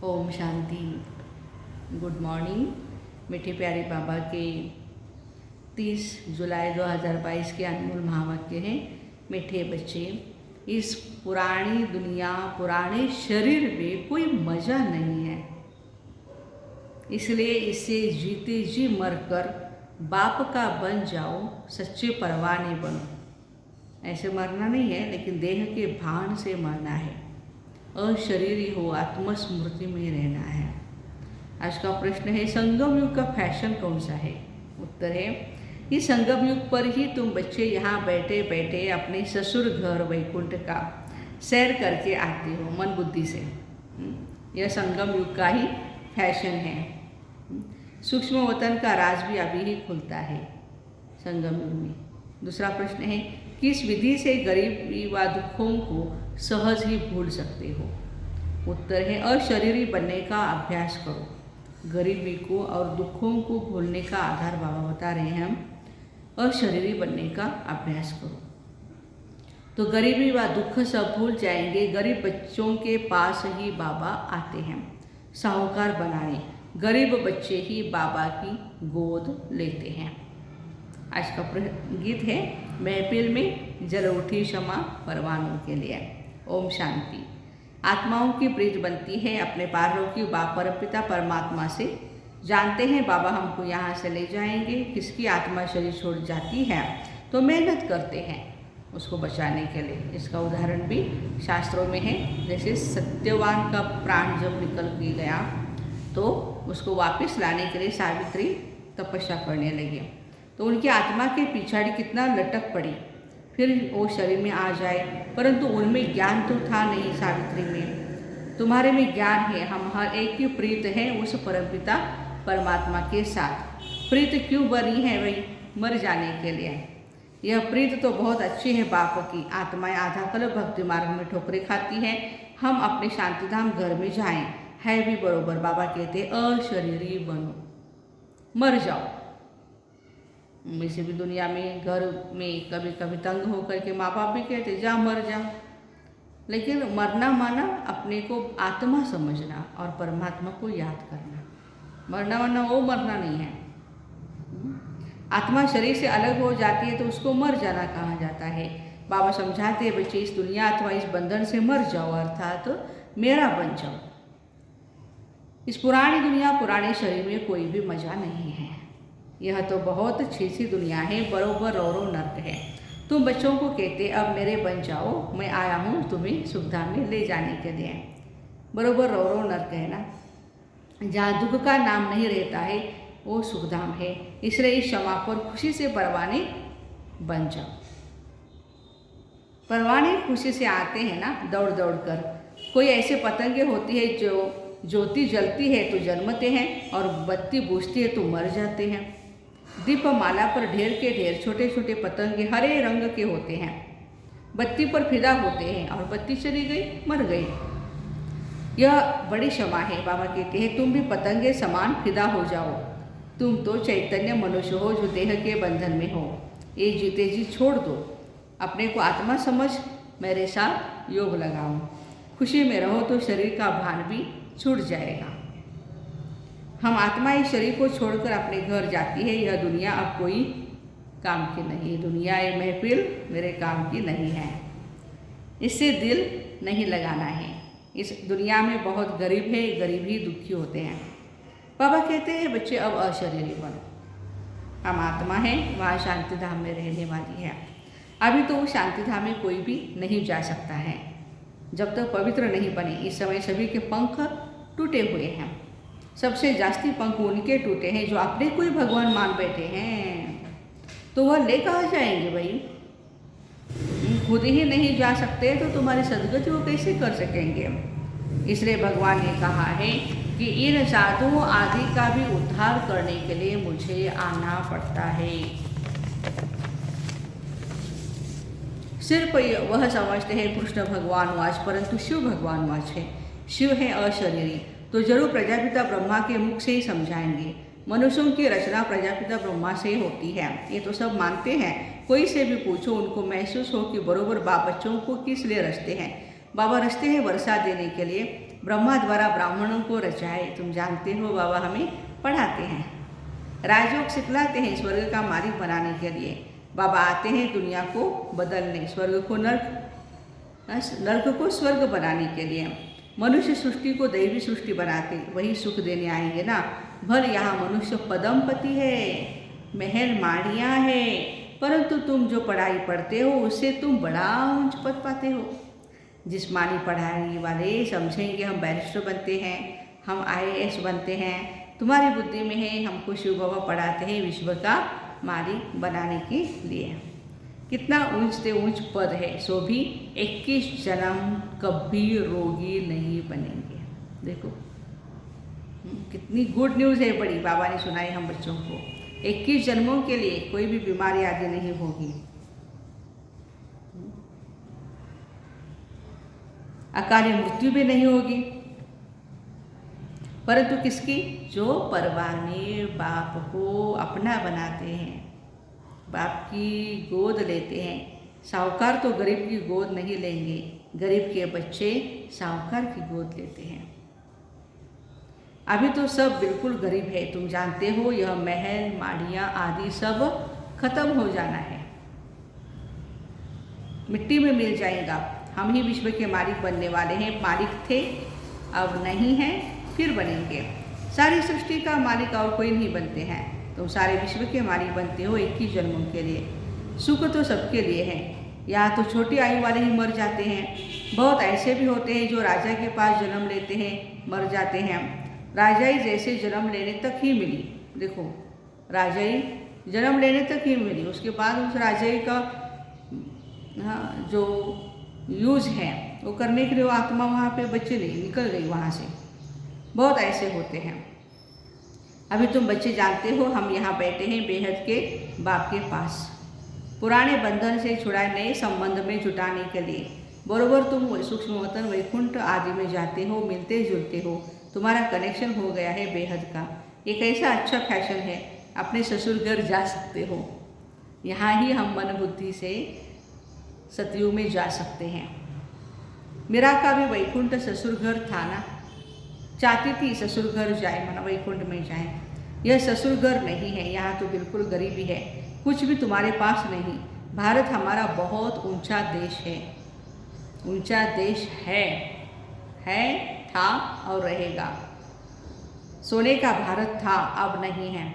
Om Shanti. Good morning. मीठे प्यारे बाबा के 30 जुलाई 2022 के अनमोल महावाक्य हैं। मीठे बच्चे, इस पुरानी दुनिया पुराने शरीर में कोई मज़ा नहीं है, इसलिए इसे जीते जी मरकर बाप का बन जाओ, सच्चे परवाने बनो। ऐसे मरना नहीं है, लेकिन देह के भान से मरना है। अशरीरी हो, आत्मस्मृति में रहना है। आज का प्रश्न है, संगम युग का फैशन कौन सा है? उत्तर है, इस संगम युग पर ही तुम बच्चे यहाँ बैठे बैठे अपने ससुर घर वैकुंठ का सैर करके आते हो मन बुद्धि से। यह संगम युग का ही फैशन है। सूक्ष्म वतन का राज भी अभी ही खुलता है संगम युग में। दूसरा प्रश्न है, किस विधि से गरीबी व दुखों को सहज ही भूल सकते हो? उत्तर है, अशरीरी बनने का अभ्यास करो। गरीबी को और दुखों को भूलने का आधार बाबा बता रहे हैं। हम अशरीरी बनने का अभ्यास करो तो गरीबी व दुख सब भूल जाएंगे। गरीब बच्चों के पास ही बाबा आते हैं साहूकार बनाने। गरीब बच्चे ही बाबा की गोद लेते हैं। आज का गीत है, महफिल में जल उठी क्षमा परवानों के लिए। ओम शांति। आत्माओं की प्रीत बनती है अपने पारों की परमपिता परमात्मा से। जानते हैं बाबा हमको यहाँ से ले जाएंगे। किसकी आत्मा शरीर छोड़ जाती है तो मेहनत करते हैं उसको बचाने के लिए। इसका उदाहरण भी शास्त्रों में है। जैसे सत्यवान का प्राण जब निकल के गया तो उसको वापस लाने के लिए सावित्री तपस्या करने लगे, तो उनकी आत्मा के पिछाड़ी कितना लटक पड़ी, फिर वो शरीर में आ जाए, परंतु उनमें ज्ञान तो था नहीं। सावित्री में तुम्हारे में ज्ञान है, हम हर एक की प्रीत है उस परमपिता परमात्मा के साथ। प्रीत क्यों बनी है? वही मर जाने के लिए। यह प्रीत तो बहुत अच्छी है बाप की। आत्माएं आधा कल भक्ति मार्ग में ठोकरें खाती हैं, हम अपने शांतिधाम घर में जाएं। है भी बरोबर। बाबा कहते अशरीरी बनो, मर जाओ। वैसे भी दुनिया में घर में कभी कभी तंग होकर के माँ बाप भी कहते जा मर जा, लेकिन मरना माना अपने को आत्मा समझना और परमात्मा को याद करना। मरना माना वो मरना नहीं है। आत्मा शरीर से अलग हो जाती है तो उसको मर जाना कहा जाता है। बाबा समझाते हैं, बच्चे इस दुनिया अथवा इस बंधन से मर जाओ, अर्थात तो मेरा बन जाओ। इस पुरानी दुनिया पुराने शरीर में कोई भी मजा नहीं है। यह तो बहुत अच्छी सी दुनिया है, बरोबर रो नर्क है। तुम बच्चों को कहते अब मेरे बन जाओ, मैं आया हूँ तुम्हें सुखधाम में ले जाने के लिए। बरोबर रो नर्क है ना। जहाँ दुख का नाम नहीं रहता है वो सुखधाम है। इसलिए इस क्षमा पर खुशी से परवाने बन जाओ। परवाने खुशी से आते हैं ना दौड़ दौड़ कर। कोई ऐसे पतंगे होती है जो ज्योति जलती है तो जन्मते हैं और बत्ती बुझती है तो मर जाते हैं। दीपमाला पर ढेर के ढेर छोटे छोटे पतंगे हरे रंग के होते हैं, बत्ती पर फिदा होते हैं और बत्ती चली गई, मर गई। यह बड़ी क्षमा है। बाबा कहते हैं तुम भी पतंगे समान फिदा हो जाओ। तुम तो चैतन्य मनुष्य हो जो देह के बंधन में हो। ये जीते जी छोड़ दो, अपने को आत्मा समझ मेरे साथ योग लगाओ। खुशी में रहो तो शरीर का भान भी छूट जाएगा। हम आत्मा इस शरीर को छोड़कर अपने घर जाती है। यह दुनिया अब कोई काम की नहीं। दुनिया ये महफिल मेरे काम की नहीं है, इससे दिल नहीं लगाना है। इस दुनिया में बहुत गरीब है, गरीब ही दुखी होते हैं। बाबा कहते हैं बच्चे अब अशरीरी बनो। हम आत्मा है, वहाँ शांतिधाम में रहने वाली है। अभी तो वो शांतिधाम में कोई भी नहीं जा सकता है जब तक पवित्र नहीं बने। इस समय सभी के पंख टूटे हुए हैं। सबसे जास्ती पंख उनके टूटे हैं जो अपने को ही भगवान मान बैठे हैं। तो वह ले कहाँ जाएंगे भाई? खुद ही नहीं जा सकते तो तुम्हारी सदगति वो कैसे कर सकेंगे? इसलिए भगवान ने कहा है कि इन साधुओं आदि का भी उद्धार करने के लिए मुझे आना पड़ता है। सिर्फ वह समझते हैं कृष्ण भगवान वाच, परंतु शिव भगवान वाच है। शिव है अशरीरी, तो जरूर प्रजापिता ब्रह्मा के मुख से ही समझाएंगे। मनुष्यों की रचना प्रजापिता ब्रह्मा से ही होती है, ये तो सब मानते हैं। कोई से भी पूछो, उनको महसूस हो कि बरोबर बाप बच्चों को किस लिए रचते हैं। बाबा रचते हैं वर्षा देने के लिए। ब्रह्मा द्वारा ब्राह्मणों को रचाए, तुम जानते हो बाबा हमें पढ़ाते हैं। राजयोग सिखलाते हैं स्वर्ग का मालिक बनाने के लिए। बाबा आते हैं दुनिया को बदलने, स्वर्ग को नर्क को स्वर्ग बनाने के लिए। मनुष्य सृष्टि को दैवी सृष्टि बनाते, वही सुख देने आएंगे ना। भल यहाँ मनुष्य पदमपति है, महल माड़ियाँ है, परंतु तुम जो पढ़ाई पढ़ते हो उससे तुम बड़ा ऊंच पद पाते हो। जिस्मानी पढ़ाई वाले समझेंगे हम बैरिस्टर बनते हैं, हम IAS बनते हैं, तुम्हारी बुद्धि में है हमको शिव बाबा पढ़ाते हैं विश्व का मालिक बनाने के लिए। कितना ऊंच से ऊंच पद है, सो भी 21 जन्म कभी रोगी नहीं बनेंगे। देखो कितनी गुड न्यूज़ है, बड़ी बाबा ने सुनाई हम बच्चों को। 21 जन्मों के लिए कोई भी बीमारी आदि नहीं होगी, अकाल मृत्यु भी नहीं होगी, परंतु किसकी? जो परवाने बाप को अपना बनाते हैं, बाप की गोद लेते हैं। साहूकार तो गरीब की गोद नहीं लेंगे, गरीब के बच्चे साहूकार की गोद लेते हैं। अभी तो सब बिल्कुल गरीब है, तुम जानते हो यह महल माड़ियाँ आदि सब खत्म हो जाना है, मिट्टी में मिल जाएगा। हम ही विश्व के मालिक बनने वाले हैं, मालिक थे अब नहीं हैं, फिर बनेंगे। सारी सृष्टि का मालिक और कोई नहीं बनते हैं, तुम सारे विश्व के मालिक बनते हो 21 जन्मों के लिए। सुख तो सबके लिए है, यहाँ तो छोटी आयु वाले ही मर जाते हैं, बहुत ऐसे भी होते हैं जो राजा के पास जन्म लेते हैं मर जाते हैं। राजाई जैसे जन्म लेने तक ही मिली, देखो राजाई जन्म लेने तक ही मिली, उसके बाद उस राजाई का जो यूज है वो करने के लिए वो आत्मा वहाँ पे बच्चे नहीं निकल गई वहाँ से, बहुत ऐसे होते हैं। अभी तुम बच्चे जानते हो हम यहाँ बैठे हैं बेहद के बाप के पास, पुराने बंधन से छुड़ाए नए संबंध में जुटाने के लिए। बरोबर तुम सूक्ष्म वतन वैकुंठ आदि में जाते हो, मिलते जुलते हो, तुम्हारा कनेक्शन हो गया है बेहद का। एक ऐसा अच्छा फैशन है, अपने ससुर घर जा सकते हो। यहाँ ही हम मन बुद्धि से सतयुग में जा सकते हैं। मेरा का भी वैकुंठ ससुर घर था ना, चाहती थी ससुर घर जाए, माना वैकुंठ में जाए। यह ससुर घर नहीं है, यहाँ तो बिल्कुल गरीबी है, कुछ भी तुम्हारे पास नहीं। भारत हमारा बहुत ऊंचा देश है, ऊंचा देश है, था और रहेगा। सोने का भारत था, अब नहीं है।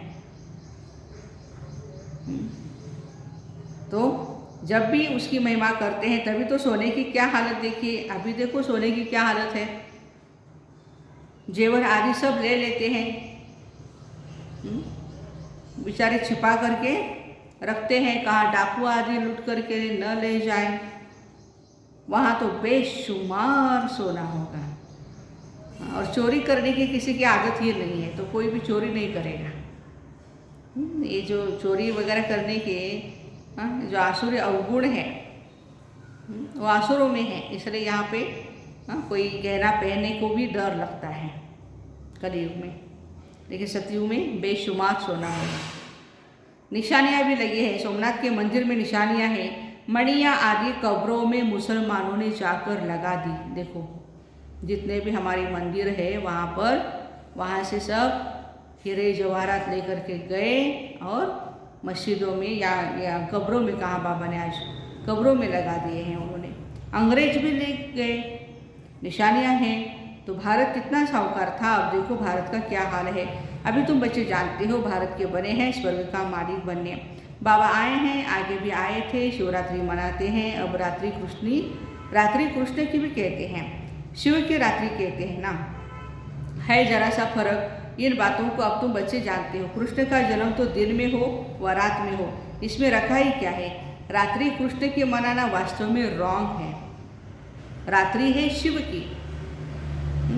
तो जब भी उसकी महिमा करते हैं तभी तो सोने की क्या हालत देखिए, अभी देखो सोने की क्या हालत है, जेवर आदि सब ले लेते हैं, बेचारे छिपा करके रखते हैं, कहाँ डाकू आदि लूट करके न ले जाए। वहाँ तो बेशुमार सोना होगा, और चोरी करने की किसी की आदत ही नहीं है, तो कोई भी चोरी नहीं करेगा। ये जो चोरी वगैरह करने के जो आसुरी अवगुण है वो आसुरों में है, इसलिए यहाँ पे कोई गहना पहनने को भी डर लगता है कलयुग में, लेकिन सतयुग में बेशुमार सोना है। निशानियाँ भी लगी है, सोमनाथ के मंदिर में निशानियाँ हैं, मणियाँ आदि कब्रों में मुसलमानों ने जाकर लगा दी। देखो जितने भी हमारे मंदिर है वहाँ पर, वहाँ से सब हीरे जवाहरात लेकर के गए और मस्जिदों में या कब्रों में, कहाँ बाबा ने आज कब्रों में लगा दिए हैं उन्होंने। अंग्रेज भी ले गए, निशानियाँ हैं। तो भारत कितना साहूकार था, अब देखो भारत का क्या हाल है। अभी तुम बच्चे जानते हो भारत के बने हैं स्वर्ग का मालिक बनने। बाबा आए हैं, आगे भी आए थे, शिवरात्रि मनाते हैं। अब रात्रि कृष्ण की भी कहते हैं, शिव की रात्रि कहते हैं ना, है जरा सा फर्क। इन बातों को अब तुम बच्चे जानते हो। कृष्ण का जन्म तो दिन में हो व रात में हो, इसमें रखा ही क्या है। रात्रि कृष्ण के मनाना वास्तव में रॉन्ग है। रात्रि है शिव की,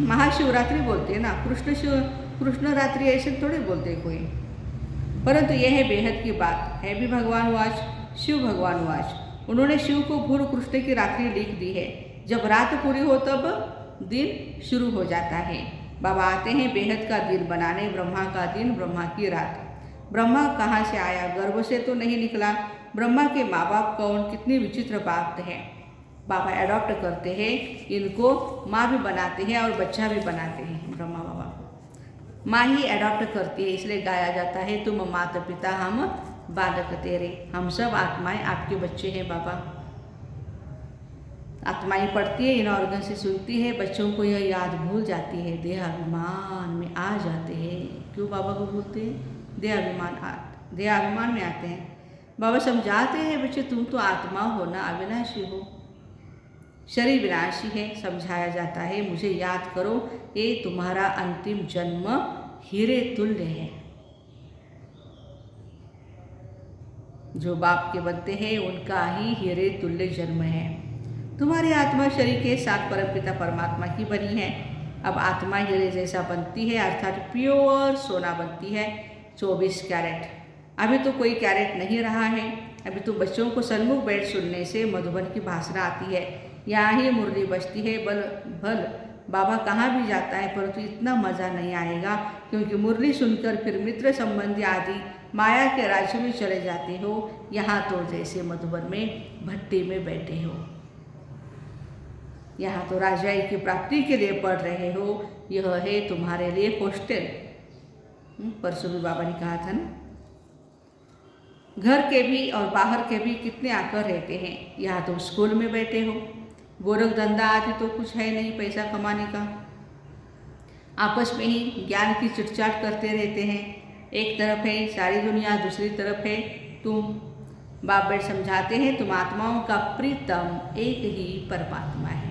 महाशिवरात्रि बोलते हैं ना, कृष्ण रात्रि ऐसे थोड़े बोलते कोई। परंतु यह है बेहद की बात है भी भगवान वाच, शिव भगवान वाच। उन्होंने शिव को भूर कृष्ण की रात्रि लिख दी है। जब रात पूरी हो तब दिन शुरू हो जाता है। बाबा आते हैं बेहद का दिन बनाने, ब्रह्मा का दिन, ब्रह्मा की रात। ब्रह्मा कहाँ से आया, गर्भ से तो नहीं निकला। ब्रह्मा के माँ बाप कौन, कितनी विचित्र बात है। बाबा एडॉप्ट करते हैं, इनको माँ भी बनाते हैं और बच्चा भी बनाते हैं। ब्रह्मा बाबा को माँ ही एडॉप्ट करती है, इसलिए गाया जाता है तुम माता पिता हम बालक तेरे। हम सब आत्माएं आपके बच्चे हैं बाबा। आत्माएं पढ़ती है, इन ऑर्गन से सुनती है, बच्चों को यह याद भूल जाती है, देहाभिमान में आ जाते हैं। क्यों बाबा को भूलते हैं? देहाभिमान में आते हैं। बाबा समझाते हैं बच्चे तुम तो आत्मा हो ना, अविनाशी हो, शरीर विनाशी है। समझाया जाता है मुझे याद करो, ये तुम्हारा अंतिम जन्म हीरे तुल्य है। जो बाप के बनते हैं उनका ही हीरे तुल्य जन्म है। तुम्हारी आत्मा शरीर के साथ परमपिता परमात्मा की बनी है। अब आत्मा हीरे जैसा बनती है, अर्थात प्योर सोना बनती है, 24 कैरेट। अभी तो कोई कैरेट नहीं रहा है। अभी तो बच्चों को सन्मुख बैठ सुनने से मधुबन की भाषा आती है, यहाँ ही मुरली बजती है। भल बाबा कहाँ भी जाता है, परंतु इतना मज़ा नहीं आएगा, क्योंकि मुरली सुनकर फिर मित्र संबंधी आदि माया के राज्य में चले जाते हो। यहाँ तो जैसे मधुबन में भट्टी में बैठे हो, यहाँ तो राजाई की प्राप्ति के लिए पढ़ रहे हो। यह है तुम्हारे लिए हॉस्टल। परसों भी बाबा ने कहा था ना, घर के भी और बाहर के भी कितने आकर रहते हैं। यहाँ तुम स्कूल में बैठे हो, गोरख धंधा आदि तो कुछ है नहीं पैसा कमाने का। आपस में ही ज्ञान की चिटचाट करते रहते हैं। एक तरफ है सारी दुनिया, दूसरी तरफ है तुम। बाप बैठ समझाते हैं तुम आत्माओं का प्रीतम एक ही परमात्मा है।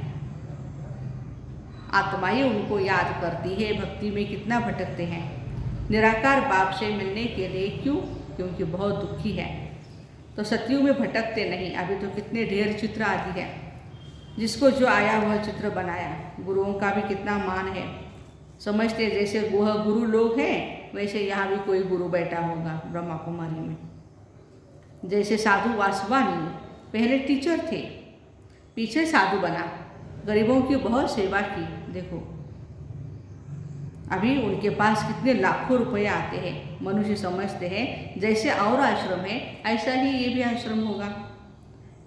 आत्मा ही उनको याद करती है। भक्ति में कितना भटकते हैं। निराकार बाप से मिलने के लिए क्यों? क्योंकि बहुत दुखी है, तो सतयुग में भटकते नहीं। अभी तो कितने ढेर चित्र आदि है, जिसको जो आया वह चित्र बनाया। गुरुओं का भी कितना मान है। समझते जैसे वह गुरु लोग हैं, वैसे यहाँ भी कोई गुरु बैठा होगा ब्रह्मा कुमारी में। जैसे साधु वासवानी पहले टीचर थे, पीछे साधु बना, गरीबों की बहुत सेवा की। देखो अभी उनके पास कितने लाखों रुपए आते हैं। मनुष्य समझते हैं जैसे और आश्रम है ऐसा ही ये भी आश्रम होगा,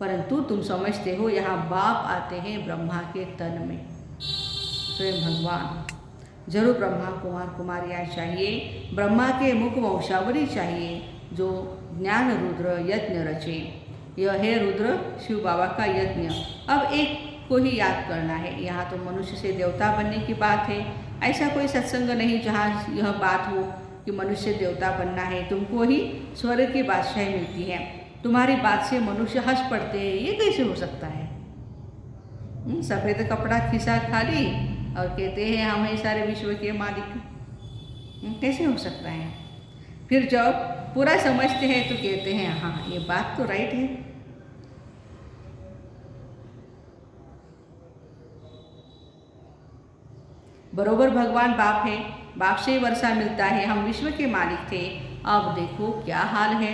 परंतु तुम समझते हो यहाँ बाप आते हैं ब्रह्मा के तन में, स्वयं भगवान। जरूर ब्रह्मा कुमार कुमारियाँ चाहिए, ब्रह्मा के मुख वंशावली चाहिए, जो ज्ञान रुद्र यज्ञ रचे। यह है रुद्र शिव बाबा का यज्ञ। अब एक को ही याद करना है। यहाँ तो मनुष्य से देवता बनने की बात है। ऐसा कोई सत्संग नहीं जहाँ यह बात हो कि मनुष्य देवता बनना है। तुमको ही स्वर्ग की बादशाही मिलती है। तुम्हारी बात से मनुष्य हंस पड़ते हैं, ये कैसे हो सकता है? सफ़ेद कपड़ा खिसा खाली और कहते हैं हम ही सारे विश्व के मालिक। कैसे हो सकता है? फिर जब पूरा समझते हैं तो कहते हैं हाँ ये बात तो राइट है। बरोबर भगवान बाप है, बाप से ही वर्षा मिलता है। हम विश्व के मालिक थे, अब देखो क्या हाल है।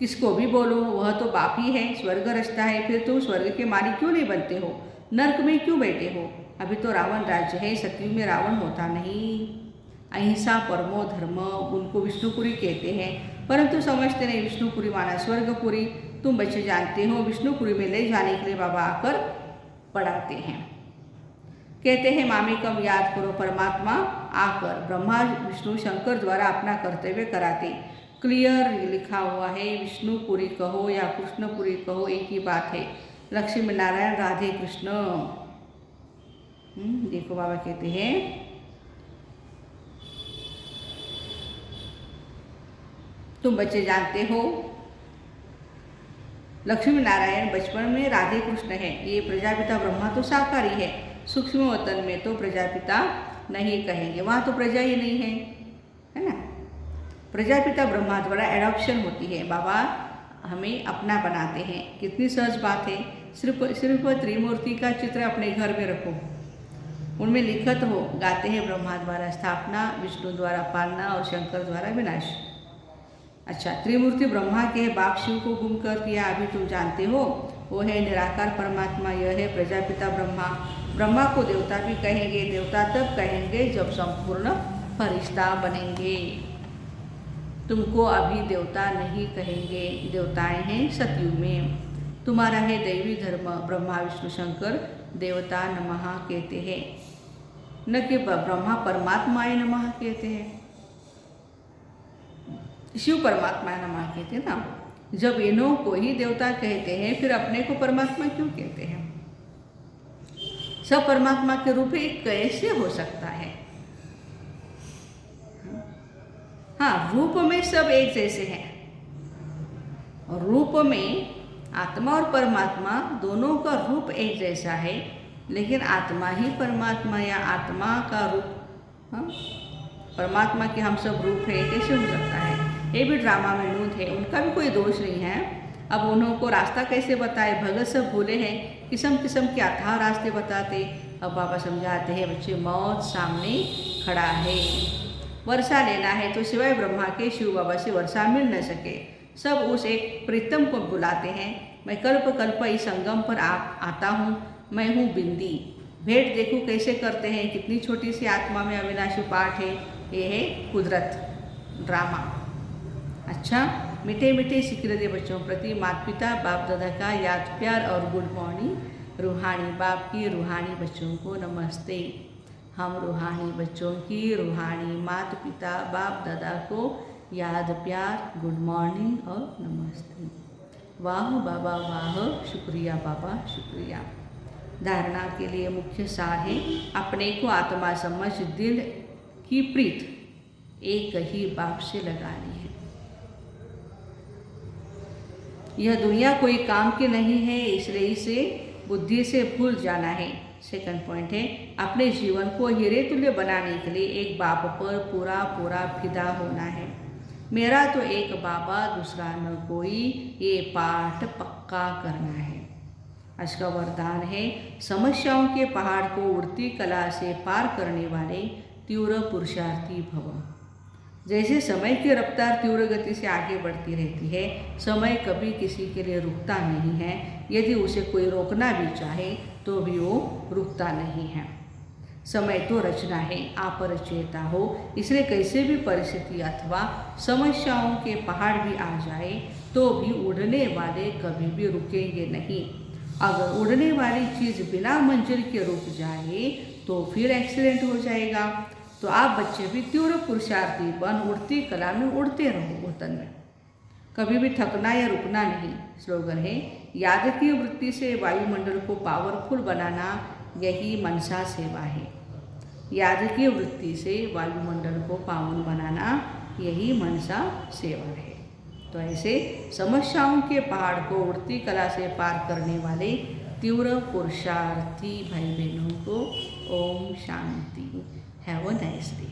किसको भी बोलो वह तो बाप ही है, स्वर्ग रचता है। फिर तुम स्वर्ग के मालिक क्यों नहीं बनते हो? नर्क में क्यों बैठे हो? अभी तो रावण राज्य है, सतयुग में रावण होता नहीं। अहिंसा परमो धर्म उनको विष्णुपुरी कहते हैं, परंतु समझते नहीं। विष्णुपुरी माना स्वर्गपुरी। तुम बच्चे जानते हो विष्णुपुरी में ले जाने के लिए बाबा आकर पढ़ाते हैं। कहते हैं मामी कम याद करो, परमात्मा आकर ब्रह्मा विष्णु शंकर द्वारा अपना कर्तव्य कराते। क्लियर लिखा हुआ है, विष्णुपुरी कहो या कृष्णपुरी कहो एक ही बात है। लक्ष्मी नारायण राधे कृष्ण। देखो बाबा कहते हैं तुम बच्चे जानते हो लक्ष्मी नारायण बचपन में राधे कृष्ण है। ये प्रजापिता ब्रह्मा तो साकारी है, सूक्ष्म वतन में तो प्रजापिता नहीं कहेंगे, वहाँ तो प्रजा ही नहीं है ना। प्रजापिता ब्रह्मा द्वारा एडॉप्शन होती है। बाबा हमें अपना बनाते हैं। कितनी सहज बात है। सिर्फ त्रिमूर्ति का चित्र अपने घर में रखो, उनमें लिखत हो। गाते हैं ब्रह्मा द्वारा स्थापना, विष्णु द्वारा पालना और शंकर द्वारा विनाश। अच्छा, त्रिमूर्ति ब्रह्मा के बाप शिव को गुम कर दिया, अभी तुम जानते हो। वो है निराकार परमात्मा, यह है प्रजापिता ब्रह्मा। ब्रह्मा को देवता भी कहेंगे। देवता तब कहेंगे जब संपूर्ण फरिश्ता बनेंगे। तुमको अभी देवता नहीं कहेंगे, देवताएं हैं सतयुग में। तुम्हारा है दैवी धर्म ब्रह्मा विष्णु शंकर देवता नमः कहते हैं, न कि ब्रह्मा परमात्माय नमः कहते हैं, शिव परमात्मा नमः कहते हैं ना। जब इन्हों को ही देवता कहते हैं फिर अपने को परमात्मा क्यों कहते हैं? सब परमात्मा के रूप ही कैसे हो सकता है? हाँ, रूप में सब एक जैसे हैं, और रूप में आत्मा और परमात्मा दोनों का रूप एक जैसा है, लेकिन आत्मा ही परमात्मा या आत्मा का रूप, हाँ, परमात्मा के हम सब रूप है, कैसे हो सकता है? ये भी ड्रामा में नूत है, उनका भी कोई दोष नहीं है। अब उन्हों को रास्ता कैसे बताए? भगत सब भूले हैं, किस्म किस्म के अथाह रास्ते बताते। अब बाबा समझाते हैं, बच्चे मौत सामने खड़ा है, वर्षा लेना है तो सिवाय ब्रह्मा के शिव बाबा से वर्षा मिल न सके। सब उस एक प्रीतम को बुलाते हैं, मैं कल्प कल्प इस संगम पर आता हूँ, मैं हूँ बिंदी, भेंट देखो कैसे करते हैं, कितनी छोटी सी आत्मा में अविनाशी पाठ है। ये है कुदरत ड्रामा। अच्छा, मीठे मीठे सिकरदे बच्चों प्रति माता पिता बाप दादा का याद प्यार और गुड मॉर्निंग। रूहानी बाप की रूहानी बच्चों को नमस्ते। हम रूहानी बच्चों की रूहानी माता पिता बाप दादा को याद प्यार गुड मॉर्निंग और नमस्ते। वाह बाबा वाह, शुक्रिया बाबा शुक्रिया। धारणा के लिए मुख्य सार है, अपने को आत्मा समझ दिल की प्रीत एक ही बाप से लगानी है। यह दुनिया कोई काम की नहीं है, इसलिए इसे बुद्धि से भूल जाना है। सेकंड पॉइंट है, अपने जीवन को हीरे तुल्य बनाने के लिए एक बाप पर पूरा पूरा फिदा होना है। मेरा तो एक बाबा दूसरा न कोई, ये पाठ पक्का करना है। आज का वरदान है, समस्याओं के पहाड़ को उड़ती कला से पार करने वाले तीव्र पुरुषार्थी भव। जैसे समय की रफ्तार तीव्र गति से आगे बढ़ती रहती है, समय कभी किसी के लिए रुकता नहीं है। यदि उसे कोई रोकना भी चाहे तो भी वो रुकता नहीं है। समय तो रचना है, आप रचयिता हो, इसलिए कैसे भी परिस्थिति अथवा समस्याओं के पहाड़ भी आ जाए तो भी उड़ने वाले कभी भी रुकेंगे नहीं। अगर उड़ने वाली चीज़ बिना मंजिल के रुक जाए तो फिर एक्सीडेंट हो जाएगा। तो आप बच्चे भी तीव्र पुरुषार्थी बन उड़ती कला में उड़ते रहो वतन में, कभी भी थकना या रुकना नहीं। स्लोगन है, याद की वृत्ति से वायुमंडल को पावरफुल बनाना यही मनसा सेवा है। याद की वृत्ति से वायुमंडल को पावन बनाना यही मनसा सेवा है। तो ऐसे समस्याओं के पहाड़ को उड़ती कला से पार करने वाले तीव्र पुरुषार्थी भाई बहनों को ओम शांति। Have a nice day.